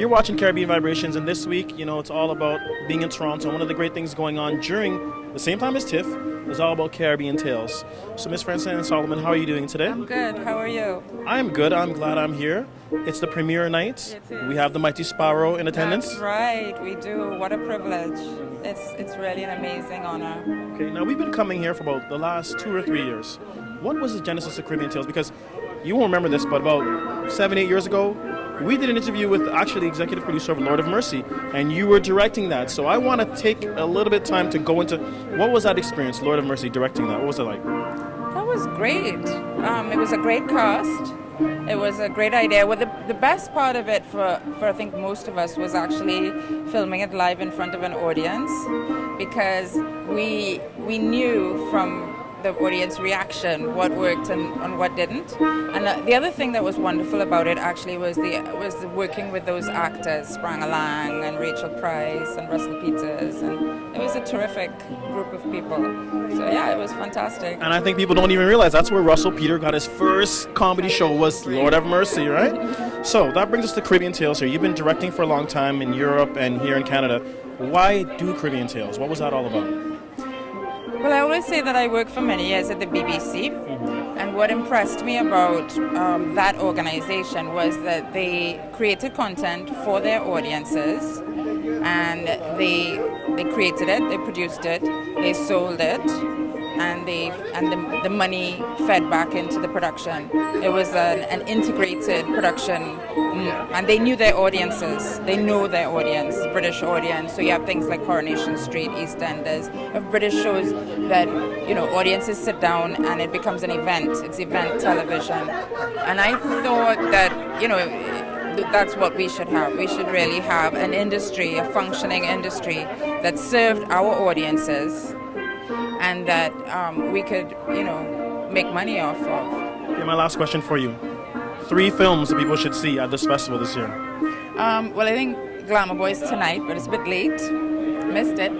You're watching Caribbean Vibrations, and this week, it's all about being in Toronto. One of the great things going on during the same time as TIFF is all about Caribbean Tales. So, Miss Francine Solomon, how are you doing today? I'm good. How are you? I'm good. I'm glad I'm here. It's the premiere night. It is. We have the Mighty Sparrow in attendance. That's right. We do. What a privilege. It's really an amazing honor. Okay, now we've been coming here for about the last 2 or 3 years. What was the genesis of Caribbean Tales? Because you won't remember this, but about 7, 8 years ago, we did an interview with actually the executive producer of Lord of Mercy, and you were directing that. So I want to take a little bit of time to go into what was that experience, Lord of Mercy, directing that? What was it like? That was great. It was a great cast. It was a great idea. Well, the best part of it for I think most of us was actually filming it live in front of an audience, because we knew from the audience reaction what worked and what didn't. And the other thing that was wonderful about it actually was the working with those actors, Sprang Lang and Rachel Price and Russell Peters, and it was a terrific group of people. So yeah, it was fantastic. And I think people don't even realize that's where Russell Peter got his first comedy show, was Lord of Mercy, right? So that brings us to Caribbean Tales here. You've been directing for a long time in Europe and here in Canada. Why do Caribbean Tales? What was that all about? Well, I always say that I worked for many years at the BBC, and what impressed me about that organization was that they created content for their audiences, and they created it, they produced it, they sold it, and the money fed back into the production. It was an integrated production, and they knew their audiences. They know their audience, British audience. So you have things like Coronation Street, EastEnders, of British shows that audiences sit down and it becomes an event. It's event television, and I thought that that's what we should have. We should really have an industry, a functioning industry that served our audiences, and that we could, make money off of. Okay, my last question for you. 3 films that people should see at this festival this year. Well, I think Glamour Boys tonight, but it's a bit late. Missed it.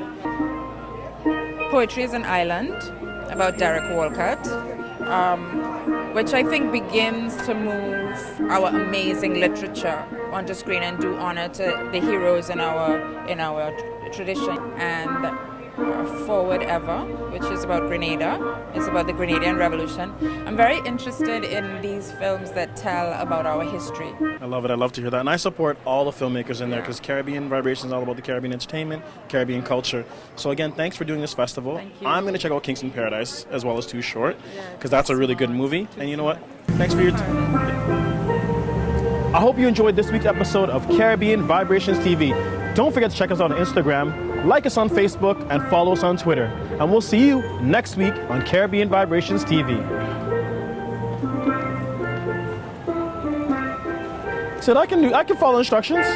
Poetry is an Island, about Derek Walcott, which I think begins to move our amazing literature onto screen and do honor to the heroes in our tradition. And Forward Ever, which is about Grenada. It's about the Grenadian Revolution. I'm very interested in these films that tell about our history. I love it. I love to hear that. And I support all the filmmakers in there, because Caribbean Vibration is all about the Caribbean entertainment, Caribbean culture. So again, thanks for doing this festival. Thank you. I'm going to check out Kingston Paradise as well as Too Short, because that's a really good movie. And you know what? Thanks for your time. I hope you enjoyed this week's episode of Caribbean Vibrations TV. Don't forget to check us out on Instagram, like us on Facebook, and follow us on Twitter. And we'll see you next week on Caribbean Vibrations TV. Said I can follow instructions.